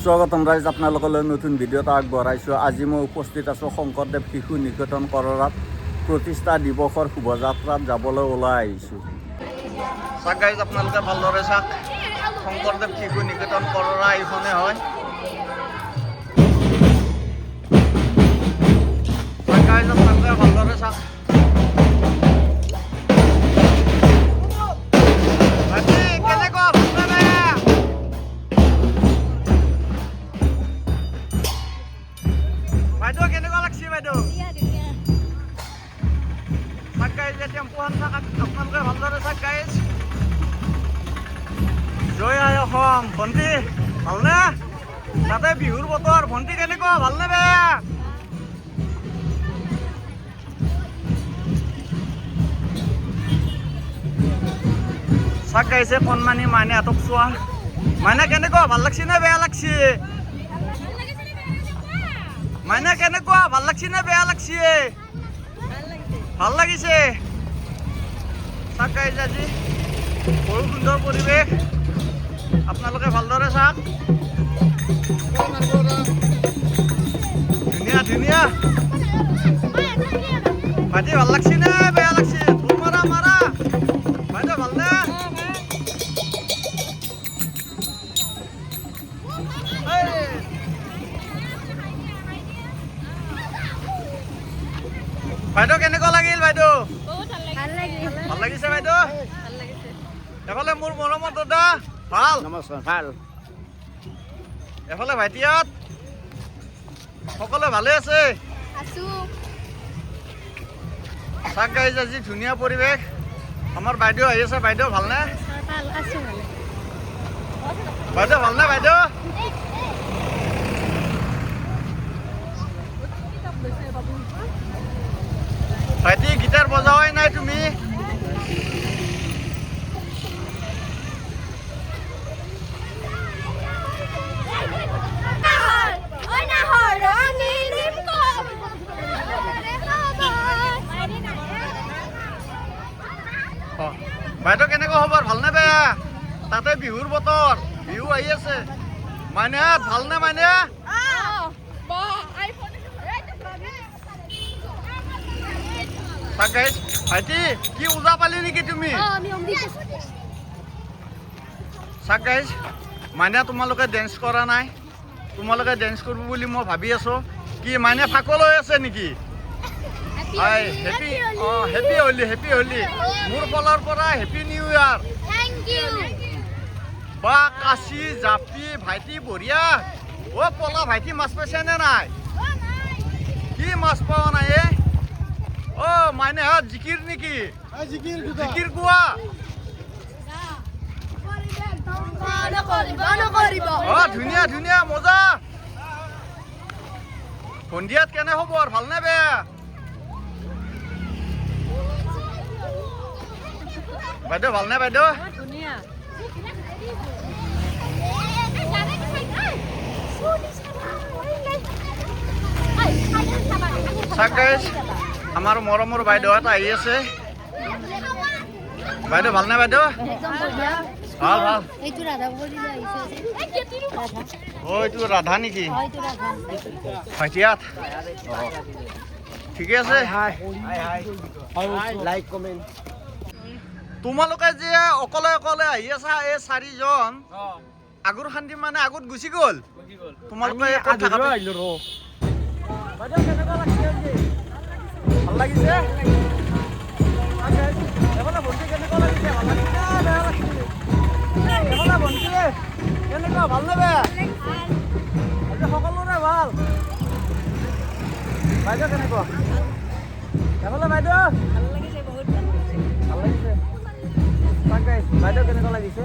স্বাগতম ৰাইজ, আপোনালোকলৈ নতুন ভিডিঅ' এটা আগবঢ়াইছোঁ। আজি মই উপস্থিত আছোঁ শংকৰদেৱ শিশু নিকেতন কৰৰাত প্ৰতিষ্ঠা দিৱসৰ শোভাযাত্ৰাত যাবলৈ ওলাই আহিছোঁ। চাওক গাইজ, আপোনালোকে ভালদৰে চাওক, শংকৰদেৱ শিশু নিকেতন কৰৰা এইখনে হয়। চাওক গাইজ, আপোনালোকে ভালদৰে চাওক। বাইদেউ কেনেকুৱা লাগছে বাইদেউ? চাওক গাইজ, টেম্পুখন চাওক, আপোনালোকে ভালদৰে চাওক গাইজ। জয় আই অসম। ভণ্টি ভালনে? তাতে বিহুৰ বতৰ। ভণ্টি কেনেকুৱা, ভালনে বেয়া? চাওক গাইজ, কণমানি মাইনা হাতক চোৱা। মাইনা কেনেকুৱা, ভাল লাগছে নে বেয়া লাগছে? মাইনা কেনেকুৱা, ভাল লাগছে নে বেয়া লাগছে? ভাল লাগিছে। চাওক গাইজ, আজি বৰ সুন্দৰ পৰিৱেশ, আপোনালোকে ভালদৰে চাওক। ধুনীয়া ধুনীয়া। ভাইটি ভাল লাগছে নে বেয়া লাগছে? মাৰা মাৰা। বাইদেউ ভালনে? বাইদেউ কেনেকুৱা লাগিল? বাইদেউ ভাল লাগিছে। বাইদেউ এফালে মোৰ মৰমৰ দাদা ভাল। নমস্কাৰ। ভাল। এফালে ভাইটিহঁত সকলোৱে ভালে আছে? চাওক গাইজ, আজি ধুনীয়া পৰিৱেশ। আমাৰ বাইদেউ আহি আছে। বাইদেউ ভালনে? বাইদেউ ভালনে? বাইদেউ ভাইটি গিটাৰ বজাৱাই নাই তুমি? বাইদেউ কেনেকুৱা খবৰ, ভালনে বেয়া? তাতে বিহুৰ বতৰ, বিহু আহি আছে। মাইনা ভালনে? মাইনা চাওক গাইজ, ভাইটি কি ওজা পালি নেকি তুমি? চাওক গাইজ, মাইনা তোমালোকে ডেন্স কৰা নাই, তোমালোকে ডেন্স কৰিব বুলি মই ভাবি আছোঁ। কি মাইনা ফাকল হৈ আছে নেকি? হেপী হেপী হলি, হেপী হলি। মোৰ ফালৰ পৰা হেপী নিউ ইয়াৰ। বা কাচি জাপি ভাইটি বঢ়িয়া। অ' পলা ভাইটি, মাছ পাইছে নে নাই? কি মাছ পোৱা নাই? অ' মাইনা হাত জিকিৰ নেকি? জিকিৰ কোৱা। অ' ধুনীয়া ধুনীয়া, মজা। সন্ধিয়াত কেনে খবৰ, ভালনে বেয়া? বাইদেউ ভালনে? বাইদেউ চাওক গাইজ, আমাৰ মৰমৰ বাইদেউ এটা আহি আছে। বাইদেউ ভালনে? বাইদেউ ভাল ভাল। অ' এইটো ৰাধা নেকি? ভাইটিয়াত ঠিকে আছে। তোমালোকে যে অকলে অকলে আহি আছা, এই চাৰিজন আগৰ শান্তি মানে আগত গুচি গ'ল। তোমালোকে ক'ত থাকা? বাইদেউ কেনেকুৱা লাগিছে? ভাল লাগিছে। এফালে ভণ্টি কেনেকুৱা লাগিছে? ভাল লাগিছে বেয়া লাগিছে? এফালে ভণ্টি কেনেকুৱা, ভালনে বেয়া? আজি সকলোৰে ভাল। বাইদেউ কেনেকুৱা? এফালে বাইদেউ ভাল লাগিছে, বহুত ভাল লাগিছে। চাওক গাইজ, বাইদেউ কেনেকুৱা লাগিছে?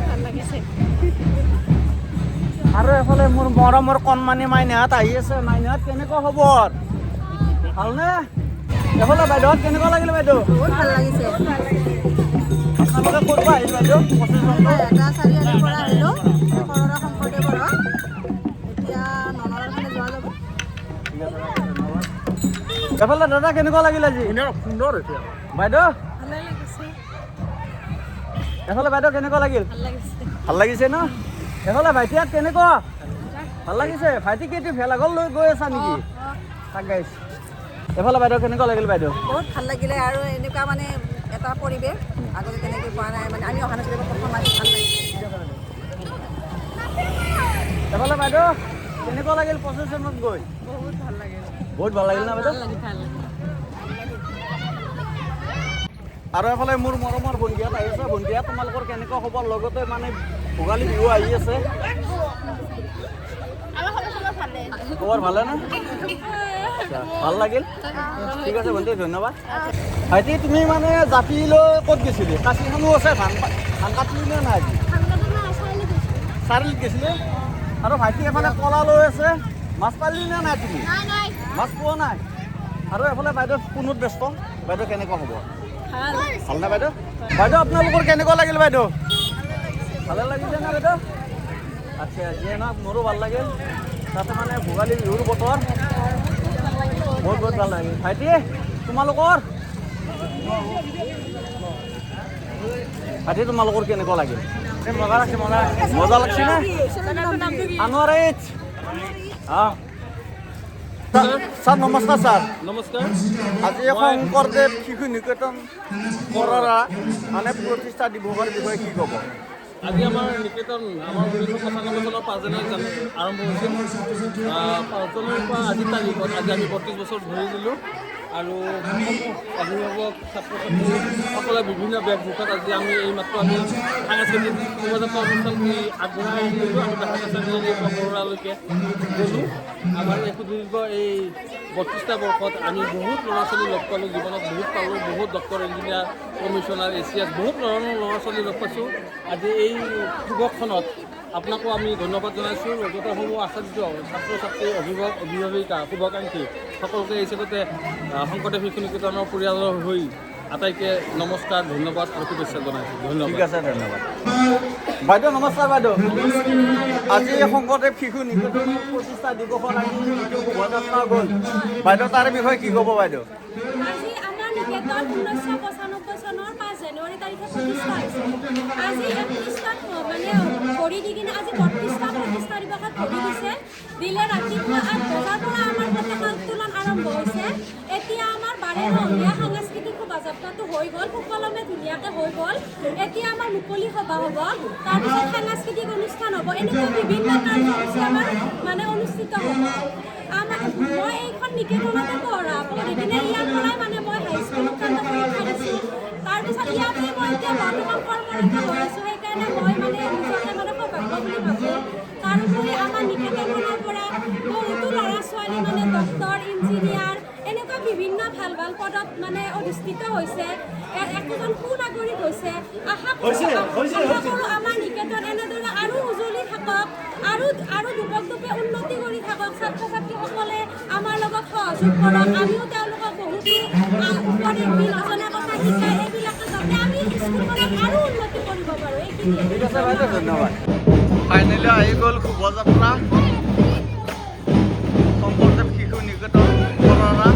ভাল লাগিছে। আৰু এফালে মোৰ মৰমৰ কণমানি মাইনাহঁত আহি আছে। মাইনাহঁত কেনেকুৱা খবৰ, ভালনে? এফালে বাইদেউহঁত কেনেকুৱা লাগিলে? বাইদেউ বহুত ভাল লাগিছে। আপোনালোকে ক'ৰ পৰা আহিল বাইদেউ? চাৰিআলিৰ পৰা আহিলোঁ, কৰৰা শংকৰদেৱৰ। এতিয়া ননৰাৰ ফালে যোৱা যাব। এফালে দাদা কেনেকুৱা লাগিল আজি? সুন্দৰ হৈছে বাইদেউ। ভালে লাগিছে। এফালে বাইদেউ কেনেকুৱা লাগিল? ভাল লাগিছে। ভাল লাগিছে ন? এইফালে ভাইটি কেনেকুৱা ভাল লাগিছে ভাইটি কি ভেলাঘৰ লৈ গৈ আছা নেকি তাক গাইছ এইফালে বাইদেউ কেনেকুৱা লাগিল বাইদেউ বহুত ভাল লাগিলে আৰু এনেকুৱা মানে এটা পৰিৱেশ আগতে তেনেকৈ পোৱা নাই মানে আমি অহা নাছিলোঁ প্ৰথম আজি ভাল লাগিছে এইফালে বাইদেউ কেনেকুৱা লাগিল প্ৰচেছনত গৈ বহুত ভাল লাগিল বহুত ভাল লাগিল না বাইদেউ আৰু এফালে মোৰ মৰমৰ ভণ্টিহঁত আহি আছে ভণ্টিহঁত তোমালোকৰ কেনেকুৱা খবৰ লগতে মানে ভোগালী বিহু আহি আছে খবৰ ভালে না ভাল লাগিল ঠিক আছে ভণ্টি ধন্যবাদ ভাইটি তুমি মানে জাপি লৈ ক'ত গৈছিলি কাছিখনো আছে ধান কাটিলি নে নাই আজি চাৰিআলিত গৈছিলে আৰু ভাইটি এফালে কলা লৈ আছে মাছ পালি নে নাই তুমি মাছ পোৱা নাই আৰু এফালে বাইদেউ ফোনত ব্যস্ত বাইদেউ কেনেকুৱা হ'ব ভালনে বাইদেউ বাইদেউ আপোনালোকৰ কেনেকুৱা লাগিল বাইদেউ ভালে লাগিছে না বাইদেউ আচ্ছা যিয়ে নহওক মোৰো ভাল লাগিল তাতে মানে ভোগালী বিহুৰ বতৰ বহুত বহুত ভাল লাগিল ভাইটি তোমালোকৰ ভাইটি তোমালোকৰ কেনেকুৱা লাগিল মজা লাগছে না আনোয়াৰ এইচ স্যাৰ নমস্কাৰ স্যাৰ নমস্কাৰ আজি শংকৰদেৱ শিশু নিকেতন বৰৰা মানে প্ৰতিষ্ঠা দিৱসৰ বিষয়ে কি ক'ব আজি আমাৰ নিকেতন আমাৰ 1995 চনৰ 5 জানুৱাৰীত আৰম্ভ হৈছিল 5 জানুৱাৰীৰ পৰা আজিৰ তাৰিখত আজি আমি 32 বছৰ ধৰি দিলোঁ আৰু অভিভাৱক ছাত্ৰ ছাত্ৰীসকলে বিভিন্ন ব্যাপমুখত আজি আমি এইমাত্ৰ আমি সাংস্কৃতিক শোভাযাত্ৰা অনুষ্ঠান আগবঢ়াই দিলোঁ আমি বাহাকাচাৰীৰ পৰা বৰৰালৈকে গ'লোঁ আমাৰ এই সুদীৰ্ঘ এই 32টা বৰ্ষত আমি বহুত ল'ৰা ছোৱালী লগ পালোঁ জীৱনত বহুত পালোঁ বহুত ডক্টৰ ইঞ্জিনিয়াৰ কমিশ্যনাৰ এছিয়াছ বহুত ধৰণৰ ল'ৰা ছোৱালী লগ পাইছোঁ আজি এই শুভক্ষণত আপোনাকো আমি ধন্যবাদ জনাইছোঁ লগতে সমূহ আচাৰ্য ছাত্ৰ ছাত্ৰী অভিভাৱিকা শুভাকাংক্ষী সকলোকে এই হিচাপতে শংকৰদেৱ শিশু নিকেতনৰ পৰিয়ালৰ হৈ আটাইকে নমস্কাৰ ধন্যবাদ আৰু শুভেচ্ছা জনাইছোঁ ধন্যবাদ ঠিক আছে ধন্যবাদ বাইদেউ নমস্কাৰ বাইদেউ আজি শংকৰদেৱ শিশু নিকেতনৰ প্ৰতিষ্ঠা দিৱসত আজি যিটো শোভাযাত্ৰা গ'ল বাইদেউ তাৰে বিষয়ে কি ক'ব বাইদেউ আজি আমাৰ নিকেতন 1995 চনৰ 5 জানুৱাৰী তাৰিখে প্ৰতিষ্ঠা হৈছে আজি এই প্ৰতিষ্ঠাত মানে ভৰি দি কিনে আজি 32টা প্ৰতিষ্ঠা দিৱসত ভৰি দিছে দিলে ৰাতিপুৱা 8 বজাৰ পৰা আমাৰ পতাকা উত্তোলন আৰম্ভ হৈছে এতিয়া আমাৰ বাৰেৰহণীয়া সাংস্কৃতিক শোভাযাত্ৰাটো হৈ গ'ল সুকলমে ধুনীয়াকৈ হৈ গ'ল এতিয়া আমাৰ মুকলি সভা হ'ব তাৰপিছত সাংস্কৃতিক অনুষ্ঠান হ'ব এনেকুৱা বিভিন্ন কাৰ্যসূচী আমাৰ মানে অনুষ্ঠিত হ'ব মই এইখন নিকেতনতে পঢ়ি কিনে ইয়াৰ পৰাই মানে মই হাইস্কুলত পৰীক্ষা দিছোঁ তাৰপিছত ইয়াতে মই এতিয়া বৰ্তমান কৰ্মৰত হৈ আছোঁ সেইকাৰণে মই মানে নিজকে মানে সৌভাগ্য বুলি ভাবোঁ তাৰোপৰি আমাৰ নিকেতনখনৰ পৰা বহুতো ল'ৰা ছোৱালী মানে ডক্টৰ ইঞ্জিনিয়াৰ এনেকুৱা বিভিন্ন ভাল ভাল পদত মানে অধিষ্ঠিত হৈছে একোজন সুনাগৰিক হৈছে আশা কৰোঁ আমাৰ নিকেতন এনেদৰে আৰু উজ্বলি থাকক আৰু দুপে উন্নতি কৰি থাকক ছাত্ৰ ছাত্ৰীসকলে আমাৰ লগত সহযোগ কৰক আমিও তেওঁলোকক বহুতো উপদেশ দি নজনা কথা শিকাই এইবিলাকে যাতে আমি স্কুলখনক আৰু উন্নতি কৰিব পাৰোঁ এইখিনিয়ে ঠিক আছে বাইদেউ ধন্যবাদ ফাইনেলি আহি গ'ল শোভাযাত্ৰা শংকৰদেৱ শিশু নিকেতন বৰৰা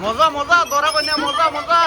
মজা মজা দৰা কন্যা মজা মজা